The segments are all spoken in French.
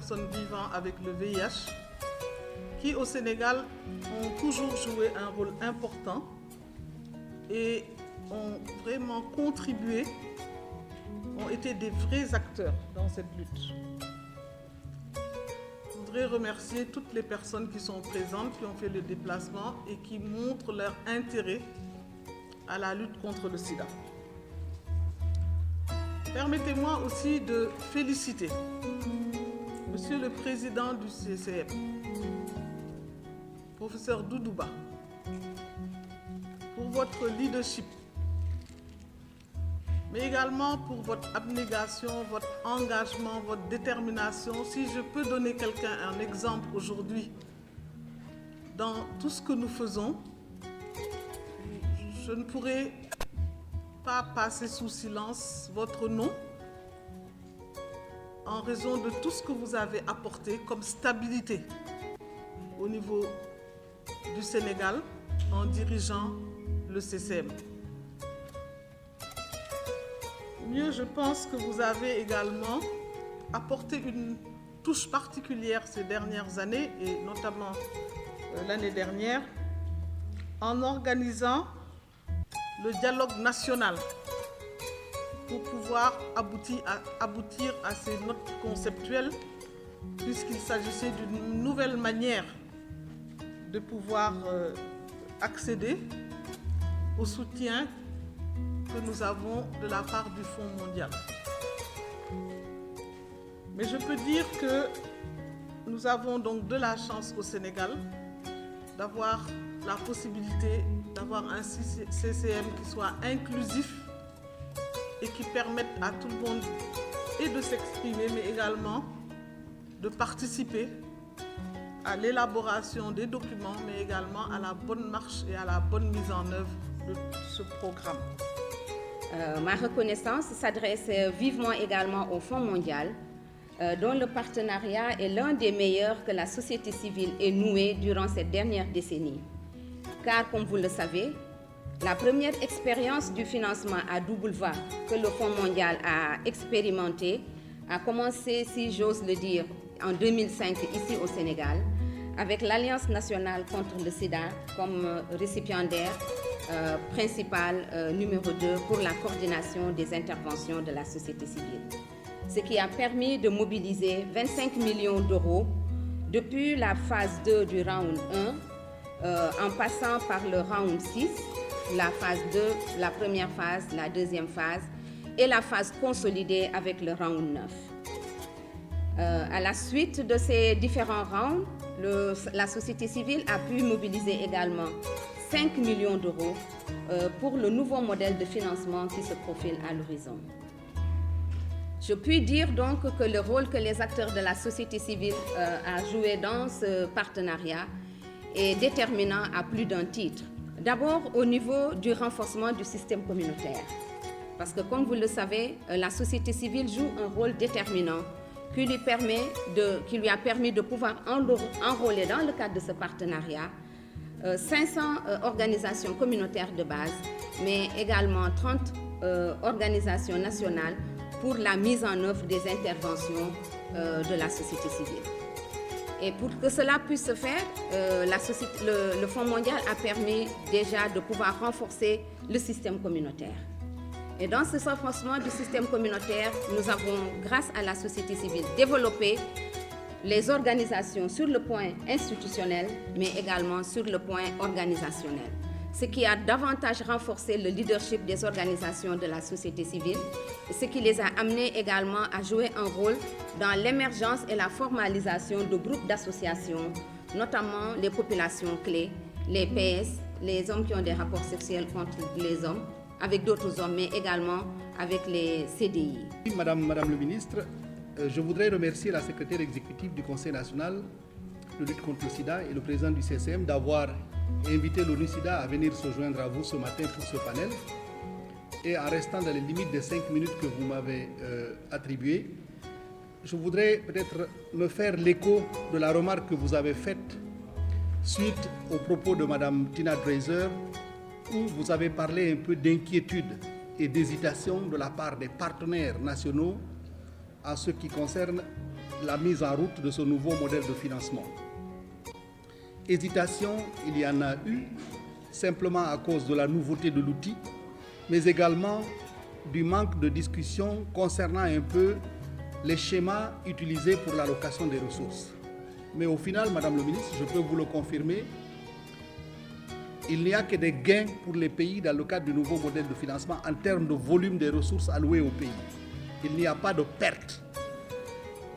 personnes vivant avec le VIH, qui au Sénégal ont toujours joué un rôle important et ont vraiment contribué, ont été des vrais acteurs dans cette lutte. Je voudrais remercier toutes les personnes qui sont présentes, qui ont fait le déplacement et qui montrent leur intérêt à la lutte contre le sida. Permettez-moi aussi de féliciter Monsieur le Président du CCM, Professeur Doudouba, pour votre leadership, mais également pour votre abnégation, votre engagement, votre détermination. Si je peux donner quelqu'un un exemple aujourd'hui dans tout ce que nous faisons, je ne pourrais pas passer sous silence votre nom en raison de tout ce que vous avez apporté comme stabilité au niveau du Sénégal en dirigeant le CCM. Mieux, je pense que vous avez également apporté une touche particulière ces dernières années, et notamment l'année dernière, en organisant le dialogue national pour pouvoir aboutir à ces notes conceptuelles, puisqu'il s'agissait d'une nouvelle manière de pouvoir accéder au soutien que nous avons de la part du Fonds mondial. Mais je peux dire que nous avons donc de la chance au Sénégal d'avoir la possibilité d'avoir un CCM qui soit inclusif et qui permette à tout le monde et de s'exprimer, mais également de participer à l'élaboration des documents, mais également à la bonne marche et à la bonne mise en œuvre de ce programme. Ma reconnaissance s'adresse vivement également au Fonds mondial, dont le partenariat est l'un des meilleurs que la société civile ait noué durant cette dernière décennie. Car, comme vous le savez, la première expérience du financement à double va que le Fonds mondial a expérimenté a commencé, si j'ose le dire, en 2005 ici au Sénégal, avec l'Alliance nationale contre le sida comme récipiendaire principal numéro 2 pour la coordination des interventions de la société civile. Ce qui a permis de mobiliser 25 millions d'euros depuis la phase 2 du round 1, en passant par le round 6, la phase 2, la première phase, la deuxième phase et la phase consolidée avec le round 9. À la suite de ces différents rounds, la société civile a pu mobiliser également 5 millions d'euros pour le nouveau modèle de financement qui se profile à l'horizon. Je puis dire donc que le rôle que les acteurs de la société civile ont joué dans ce partenariat est déterminant à plus d'un titre. D'abord au niveau du renforcement du système communautaire. Parce que comme vous le savez, la société civile joue un rôle déterminant qui lui a permis de pouvoir enrôler dans le cadre de ce partenariat 500 organisations communautaires de base, mais également 30 organisations nationales pour la mise en œuvre des interventions de la société civile. Et pour que cela puisse se faire, le Fonds mondial a permis déjà de pouvoir renforcer le système communautaire. Et dans ce renforcement du système communautaire, nous avons, grâce à la société civile, développé les organisations sur le point institutionnel, mais également sur le point organisationnel. Ce qui a davantage renforcé le leadership des organisations de la société civile, ce qui les a amenés également à jouer un rôle dans l'émergence et la formalisation de groupes d'associations, notamment les populations clés, les PS, les hommes qui ont des rapports sexuels contre les hommes, avec d'autres hommes, mais également avec les CDI. Madame le ministre, je voudrais remercier la secrétaire exécutive du Conseil national de lutte contre le sida et le président du CCM d'avoir invité l'ONU-SIDA à venir se joindre à vous ce matin pour ce panel. Et en restant dans les limites des 5 minutes que vous m'avez attribuées, je voudrais peut-être me faire l'écho de la remarque que vous avez faite suite aux propos de Madame Tina Dreiser, où vous avez parlé un peu d'inquiétude et d'hésitation de la part des partenaires nationaux en ce qui concerne la mise en route de ce nouveau modèle de financement. Hésitation, il y en a eu, simplement à cause de la nouveauté de l'outil, mais également du manque de discussion concernant un peu les schémas utilisés pour l'allocation des ressources. Mais au final, Madame le ministre, je peux vous le confirmer, il n'y a que des gains pour les pays dans le cadre du nouveau modèle de financement en termes de volume des ressources allouées au pays. Il n'y a pas de perte.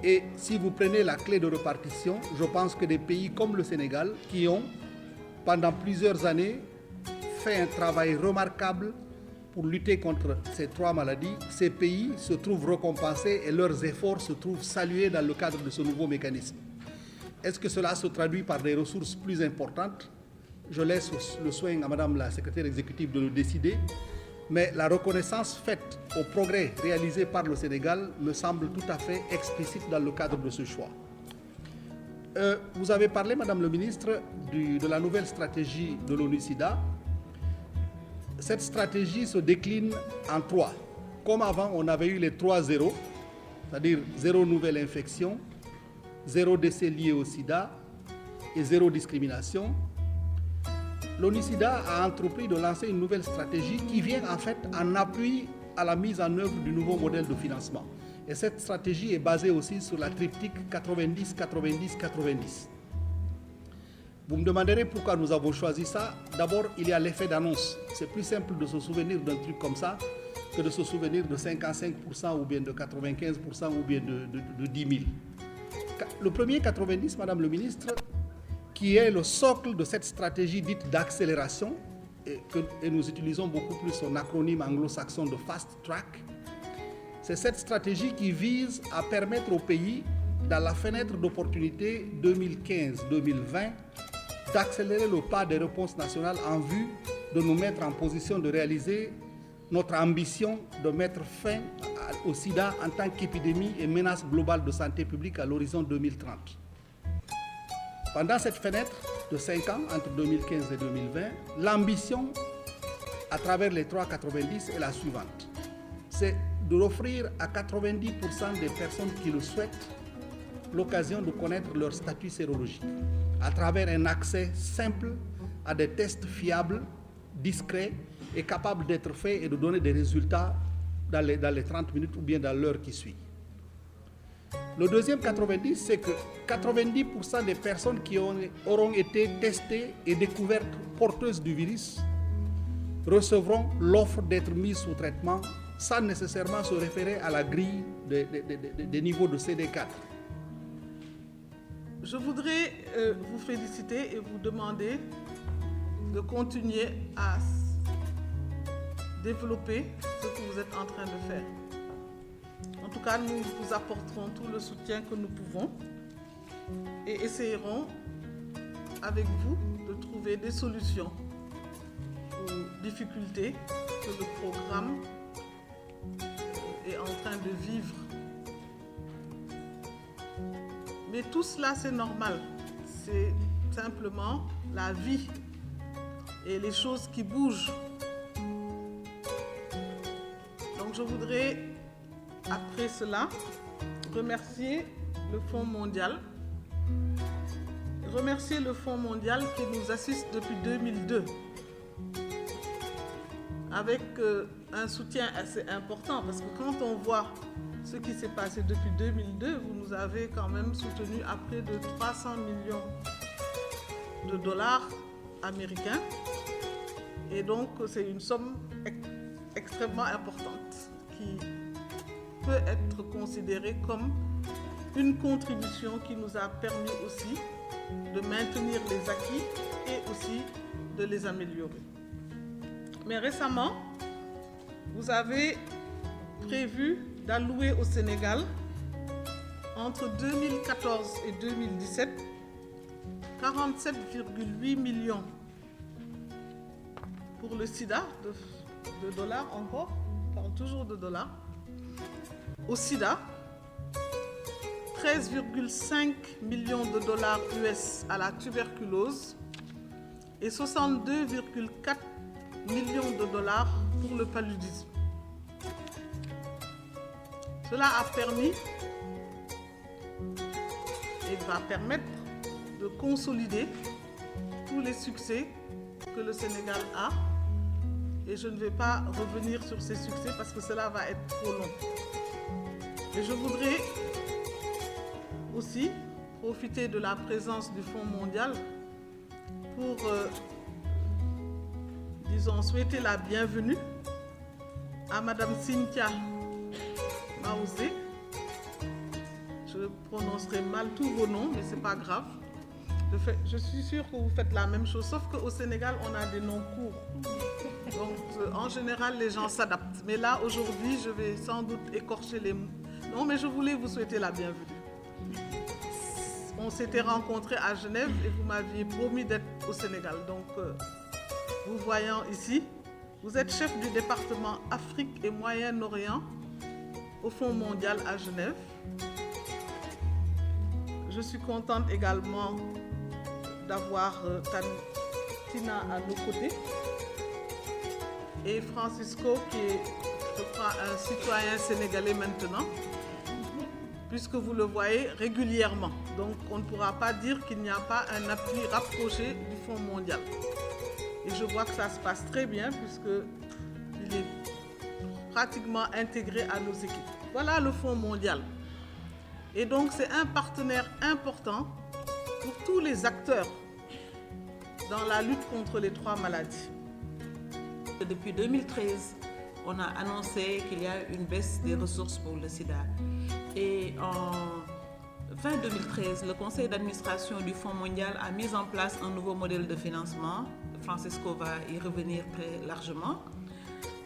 Et si vous prenez la clé de répartition, je pense que des pays comme le Sénégal, qui ont, pendant plusieurs années, fait un travail remarquable pour lutter contre ces 3 maladies, ces pays se trouvent récompensés et leurs efforts se trouvent salués dans le cadre de ce nouveau mécanisme. Est-ce que cela se traduit par des ressources plus importantes? Je laisse le soin à Madame la secrétaire exécutive de le décider, mais la reconnaissance faite au progrès réalisé par le Sénégal me semble tout à fait explicite dans le cadre de ce choix. Vous avez parlé, Madame le ministre, de la nouvelle stratégie de l'ONU-SIDA. Cette stratégie se décline en 3. Comme avant, on avait eu les 3 zéros, c'est-à-dire 0 nouvelle infection, 0 décès lié au sida et 0 discrimination. L'ONU-SIDA a entrepris de lancer une nouvelle stratégie qui vient en fait en appui à la mise en œuvre du nouveau modèle de financement. Et cette stratégie est basée aussi sur la triptyque 90-90-90. Vous me demanderez pourquoi nous avons choisi ça. D'abord, il y a l'effet d'annonce. C'est plus simple de se souvenir d'un truc comme ça que de se souvenir de 55% ou bien de 95% ou bien de 10 000. Le premier 90, Madame le ministre, qui est le socle de cette stratégie dite d'accélération, et nous utilisons beaucoup plus son acronyme anglo-saxon de Fast Track. C'est cette stratégie qui vise à permettre au pays, dans la fenêtre d'opportunité 2015-2020, d'accélérer le pas des réponses nationales en vue de nous mettre en position de réaliser notre ambition de mettre fin au sida en tant qu'épidémie et menace globale de santé publique à l'horizon 2030. Pendant cette fenêtre de 5 ans, entre 2015 et 2020, l'ambition, à travers les 3,90, est la suivante. C'est d'offrir à 90% des personnes qui le souhaitent l'occasion de connaître leur statut sérologique, à travers un accès simple à des tests fiables, discrets et capables d'être faits et de donner des résultats dans les 30 minutes ou bien dans l'heure qui suit. Le deuxième 90, c'est que 90% des personnes qui auront été testées et découvertes porteuses du virus recevront l'offre d'être mises sous traitement sans nécessairement se référer à la grille des niveaux de CD4. Je voudrais vous féliciter et vous demander de continuer à développer ce que vous êtes en train de faire. En tout cas, nous vous apporterons tout le soutien que nous pouvons et essayerons avec vous de trouver des solutions aux difficultés que le programme est en train de vivre. Mais tout cela, c'est normal. C'est simplement la vie et les choses qui bougent. Donc, je voudrais, après cela, remercier le Fonds mondial. Remercier le Fonds mondial qui nous assiste depuis 2002. Avec un soutien assez important, parce que quand on voit ce qui s'est passé depuis 2002, vous nous avez quand même soutenu à près de 300 millions de dollars américains. Et donc, c'est une somme extrêmement importante qui peut être considérée comme une contribution qui nous a permis aussi de maintenir les acquis et aussi de les améliorer. Mais récemment, vous avez prévu d'allouer au Sénégal, entre 2014 et 2017, 47,8 millions pour le sida, de dollars encore, on parle toujours de dollars, au sida, 13,5 millions de dollars US à la tuberculose et 62,4 millions de dollars pour le paludisme. Cela a permis va permettre de consolider tous les succès que le Sénégal a. Et je ne vais pas revenir sur ces succès parce que cela va être trop long. Et je voudrais aussi profiter de la présence du Fonds mondial pour, disons, souhaiter la bienvenue à Madame Cynthia Maouzé. Je prononcerai mal tous vos noms, mais ce n'est pas grave. Je suis sûre que vous faites la même chose, sauf qu'au Sénégal, on a des noms courts. Donc, en général, les gens s'adaptent. Mais là, aujourd'hui, je vais sans doute écorcher les mots. Non, mais je voulais vous souhaiter la bienvenue. On s'était rencontrés à Genève et vous m'aviez promis d'être au Sénégal. Donc, vous voyant ici, vous êtes chef du département Afrique et Moyen-Orient au Fonds mondial à Genève. Je suis contente également d'avoir Tina à nos côtés et Francisco qui est, je crois, un citoyen sénégalais maintenant, puisque vous le voyez régulièrement. Donc on ne pourra pas dire qu'il n'y a pas un appui rapproché du Fonds mondial. Et je vois que ça se passe très bien puisqu'il est pratiquement intégré à nos équipes. Voilà le Fonds mondial. Et donc c'est un partenaire important pour tous les acteurs dans la lutte contre les 3 maladies. Depuis 2013, on a annoncé qu'il y a une baisse des ressources pour le sida. Et en fin 2013, le conseil d'administration du Fonds mondial a mis en place un nouveau modèle de financement. Francisco va y revenir très largement.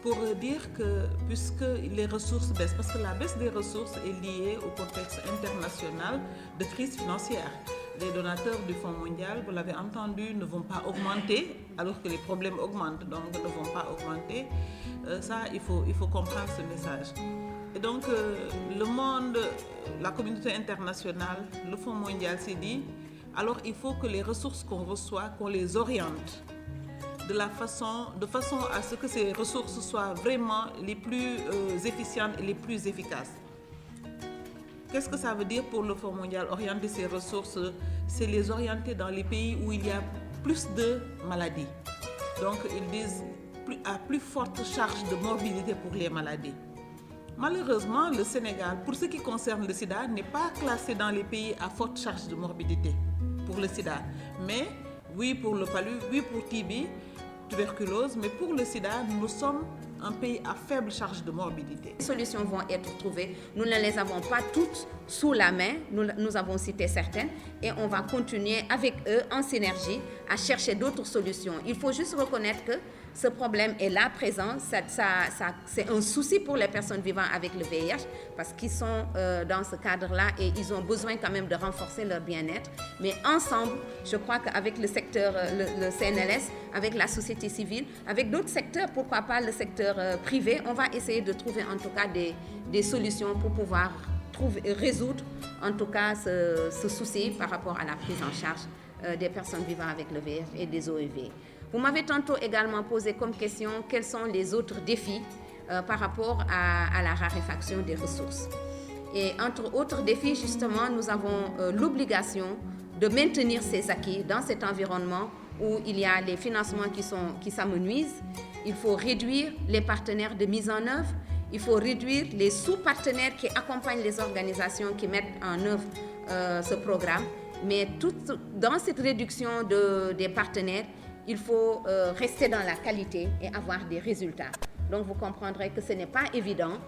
Pour dire que, puisque les ressources baissent, parce que la baisse des ressources est liée au contexte international de crise financière. Les donateurs du Fonds mondial, vous l'avez entendu, ne vont pas augmenter, alors que les problèmes augmentent, donc ne vont pas augmenter. Ça, il faut comprendre ce message. Et donc, le monde, la communauté internationale, le Fonds mondial s'est dit, alors il faut que les ressources qu'on reçoit, qu'on les oriente de façon à ce que ces ressources soient vraiment les plus efficientes et les plus efficaces. Qu'est-ce que ça veut dire pour le Fonds mondial, orienter ces ressources? C'est les orienter dans les pays où il y a plus de maladies. Donc, ils disent à plus forte charge de morbidité pour les maladies. Malheureusement, le Sénégal, pour ce qui concerne le sida, n'est pas classé dans les pays à forte charge de morbidité pour le sida. Mais oui pour le palu, oui pour TB, tuberculose, mais pour le sida, nous sommes un pays à faible charge de morbidité. Les solutions vont être trouvées. Nous ne les avons pas toutes sous la main. Nous avons cité certaines et on va continuer avec eux en synergie à chercher d'autres solutions. Il faut juste reconnaître que ce problème est là présent. C'est un souci pour les personnes vivant avec le VIH parce qu'ils sont dans ce cadre-là et ils ont besoin quand même de renforcer leur bien-être. Mais ensemble, je crois qu'avec le secteur, le CNLS, avec la société civile, avec d'autres secteurs, pourquoi pas le secteur privé, on va essayer de trouver en tout cas des solutions pour pouvoir résoudre en tout cas ce souci par rapport à la prise en charge des personnes vivant avec le VIH et des OEV. Vous m'avez tantôt également posé comme question quels sont les autres défis par rapport à la raréfaction des ressources. Et entre autres défis, justement, nous avons l'obligation de maintenir ces acquis dans cet environnement où il y a les financements qui s'amenuisent. Il faut réduire les partenaires de mise en œuvre. Il faut réduire les sous-partenaires qui accompagnent les organisations qui mettent en œuvre ce programme. Mais dans cette réduction des partenaires, il faut rester dans la qualité et avoir des résultats. Donc vous comprendrez que ce n'est pas évident,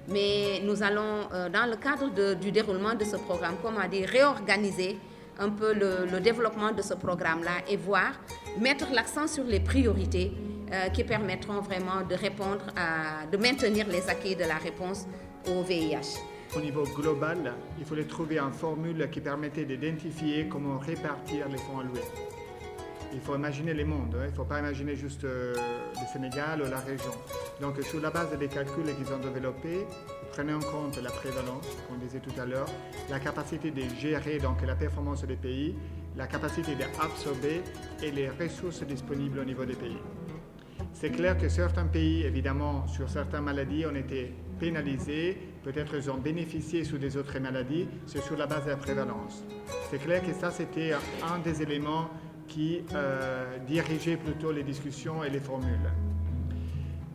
mais nous allons, dans le cadre du déroulement de ce programme, comme on a dit, réorganiser un peu le développement de ce programme-là et mettre l'accent sur les priorités qui permettront vraiment de répondre de maintenir les acquis de la réponse au VIH. Au niveau global, il fallait trouver une formule qui permettait d'identifier comment répartir les fonds alloués. Il faut imaginer les mondes, il ne faut pas imaginer juste le Sénégal ou la région. Donc sur la base des calculs qu'ils ont développés, prenez en compte la prévalence, comme on disait tout à l'heure, la capacité de gérer donc, la performance des pays, la capacité d'absorber et les ressources disponibles au niveau des pays. C'est clair que certains pays, évidemment, sur certaines maladies, ont été pénalisés peut-être ils ont bénéficié sur des autres maladies, c'est sur la base de la prévalence. C'est clair que ça, c'était un des éléments qui dirigeait plutôt les discussions et les formules.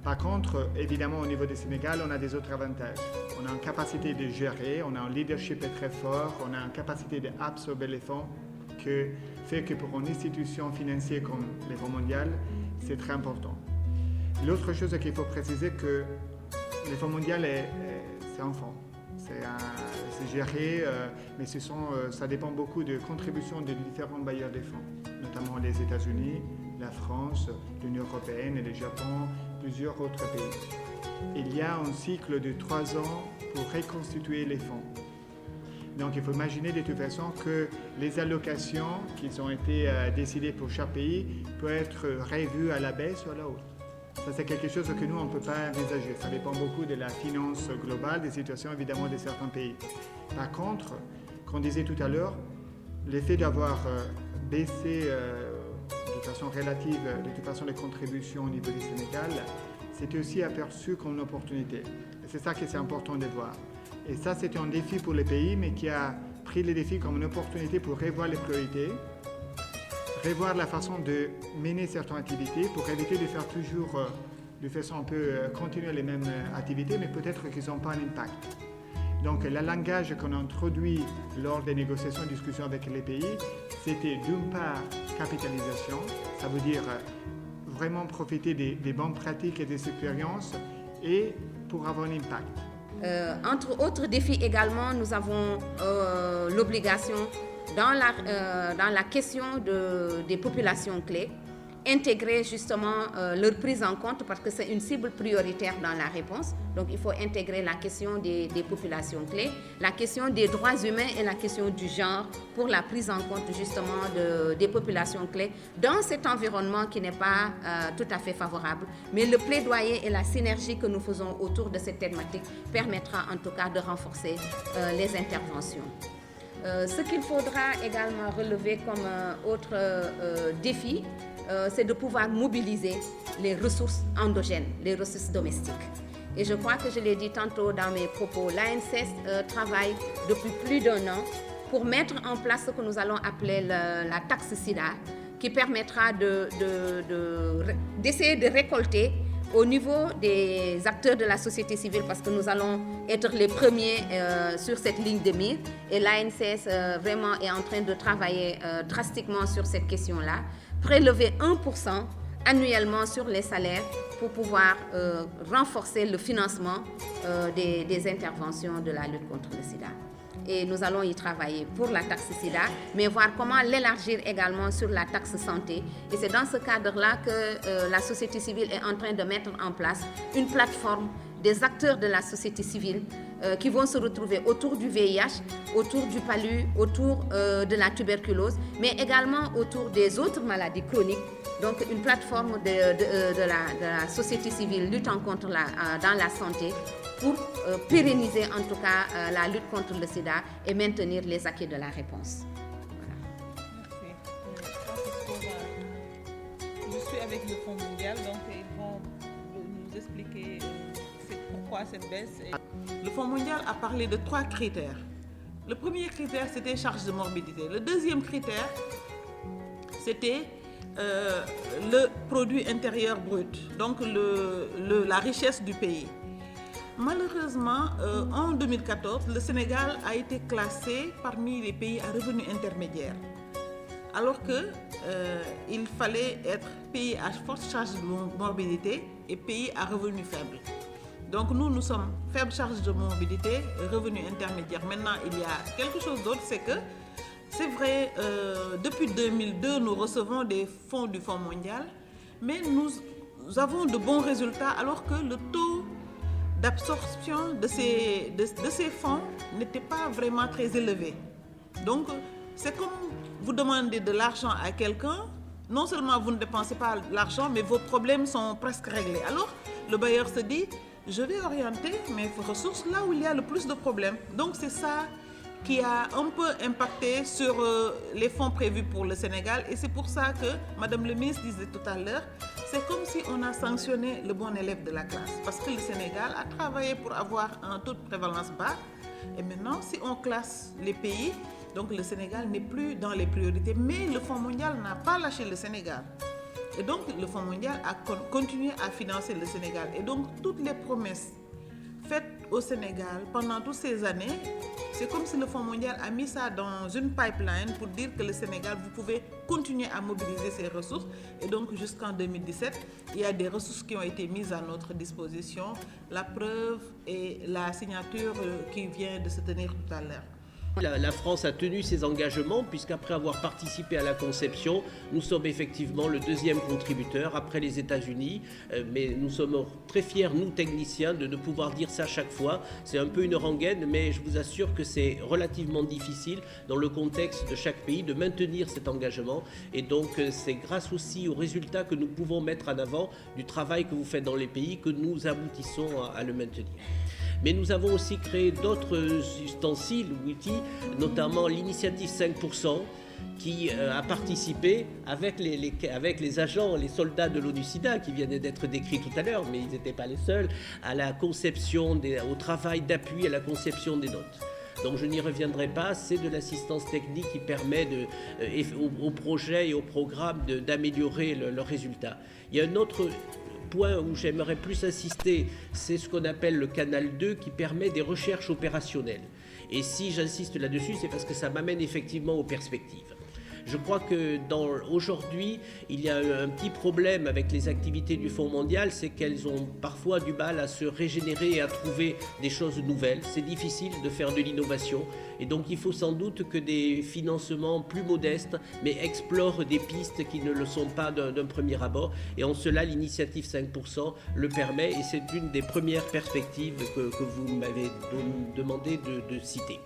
Par contre, évidemment, au niveau du Sénégal, on a des autres avantages. On a une capacité de gérer, on a un leadership très fort, on a une capacité d'absorber les fonds, que fait que pour une institution financière comme le Fonds mondial, c'est très important. L'autre chose qu'il faut préciser, que le Fonds mondial, c'est un fonds. C'est géré, mais ça dépend beaucoup de contributions de différents bailleurs de fonds, notamment les États-Unis, la France, l'Union européenne et le Japon, plusieurs autres pays. Il y a un cycle de 3 ans pour reconstituer les fonds. Donc il faut imaginer de toute façon que les allocations qui ont été décidées pour chaque pays peuvent être revues à la baisse ou à la hausse. Ça, c'est quelque chose que nous, on ne peut pas envisager. Ça dépend beaucoup de la finance globale, des situations évidemment de certains pays. Par contre, comme on disait tout à l'heure, l'effet d'avoir baissé de façon relative, de toute façon, les contributions au niveau du Sénégal, c'était aussi aperçu comme une opportunité. Et c'est ça que c'est important de voir. Et ça, c'était un défi pour les pays, mais qui a pris les défis comme une opportunité pour revoir les priorités, revoir la façon de mener certaines activités pour éviter de faire toujours de façon un peu continuer les mêmes activités, mais peut-être qu'ils n'ont pas un impact. Donc, le langage qu'on a introduit lors des négociations et discussions avec les pays, c'était d'une part capitalisation, ça veut dire vraiment profiter des bonnes pratiques et des expériences et pour avoir un impact. Entre autres défis également, nous avons l'obligation dans la question des populations clés, intégrer justement leur prise en compte parce que c'est une cible prioritaire dans la réponse. Donc il faut intégrer la question des populations clés, la question des droits humains et la question du genre pour la prise en compte justement des populations clés dans cet environnement qui n'est pas tout à fait favorable. Mais le plaidoyer et la synergie que nous faisons autour de cette thématique permettra en tout cas de renforcer les interventions. Ce qu'il faudra également relever comme autre défi, c'est de pouvoir mobiliser les ressources endogènes, les ressources domestiques. Et je crois que je l'ai dit tantôt dans mes propos, l'ANSES travaille depuis plus d'1 an pour mettre en place ce que nous allons appeler la taxe SIDA, qui permettra d'essayer de récolter au niveau des acteurs de la société civile, parce que nous allons être les premiers sur cette ligne de mire, et l'ANSES vraiment est en train de travailler drastiquement sur cette question-là, prélever 1% annuellement sur les salaires pour pouvoir renforcer le financement des interventions de la lutte contre le sida. Et nous allons y travailler pour la taxe SIDA, mais voir comment l'élargir également sur la taxe santé. Et c'est dans ce cadre-là que la société civile est en train de mettre en place une plateforme des acteurs de la société civile qui vont se retrouver autour du VIH, autour du palu, autour de la tuberculose, mais également autour des autres maladies chroniques. Donc une plateforme de la société civile luttant contre dans la santé pour pérenniser en tout cas la lutte contre le sida et maintenir les acquis de la réponse. Voilà. Merci. Je suis avec le Fonds mondial, donc ils vont nous expliquer pourquoi cette baisse. Le Fonds mondial a parlé de 3 critères. Le premier critère, c'était charge de morbidité. Le deuxième critère, c'était le produit intérieur brut, donc la richesse du pays. Malheureusement, en 2014, le Sénégal a été classé parmi les pays à revenus intermédiaires, alors qu'il fallait être pays à forte charge de morbidité et pays à revenus faibles. Donc nous sommes faible charge de morbidité, revenus intermédiaires. Maintenant, il y a quelque chose d'autre, c'est que c'est vrai, depuis 2002, nous recevons des fonds du Fonds mondial, mais nous avons de bons résultats alors que le taux d'absorption de ces fonds n'était pas vraiment très élevé. Donc, c'est comme vous demandez de l'argent à quelqu'un, non seulement vous ne dépensez pas l'argent, mais vos problèmes sont presque réglés. Alors, le bailleur se dit, je vais orienter mes ressources là où il y a le plus de problèmes. Donc, c'est ça qui a un peu impacté sur les fonds prévus pour le Sénégal. Et c'est pour ça que Madame le ministre disait tout à l'heure, c'est comme si on a sanctionné le bon élève de la classe. Parce que le Sénégal a travaillé pour avoir un taux de prévalence bas. Et maintenant, si on classe les pays, donc le Sénégal n'est plus dans les priorités. Mais le Fonds mondial n'a pas lâché le Sénégal. Et donc, le Fonds mondial a continué à financer le Sénégal. Et donc, toutes les promesses faites au Sénégal pendant toutes ces années, c'est comme si le Fonds mondial a mis ça dans une pipeline pour dire que le Sénégal, vous pouvez continuer à mobiliser ces ressources. Et donc, jusqu'en 2017, il y a des ressources qui ont été mises à notre disposition. La preuve est la signature qui vient de se tenir tout à l'heure. La France a tenu ses engagements puisqu'après avoir participé à la conception, nous sommes effectivement le deuxième contributeur après les États-Unis. Mais nous sommes très fiers, nous techniciens, de pouvoir dire ça chaque fois. C'est un peu une rengaine, mais je vous assure que c'est relativement difficile dans le contexte de chaque pays de maintenir cet engagement. Et donc c'est grâce aussi aux résultats que nous pouvons mettre en avant du travail que vous faites dans les pays que nous aboutissons à le maintenir. Mais nous avons aussi créé d'autres ustensiles ou outils, notamment l'initiative 5%, qui a participé avec les agents, les soldats de l'ONU-SIDA qui viennent d'être décrits tout à l'heure, mais ils n'étaient pas les seuls, à la conception, au travail d'appui à la conception des notes. Donc je n'y reviendrai pas, c'est de l'assistance technique qui permet aux projets et aux programmes d'améliorer leurs résultats. Il y a un autre point où j'aimerais plus insister, c'est ce qu'on appelle le canal 2 qui permet des recherches opérationnelles. Et si j'insiste là-dessus, c'est parce que ça m'amène effectivement aux perspectives. Je crois que aujourd'hui, il y a un petit problème avec les activités du Fonds mondial, c'est qu'elles ont parfois du mal à se régénérer et à trouver des choses nouvelles. C'est difficile de faire de l'innovation et donc il faut sans doute que des financements plus modestes, mais explorent des pistes qui ne le sont pas d'un premier abord. Et en cela, l'initiative 5% le permet et c'est une des premières perspectives que vous m'avez demandé de citer.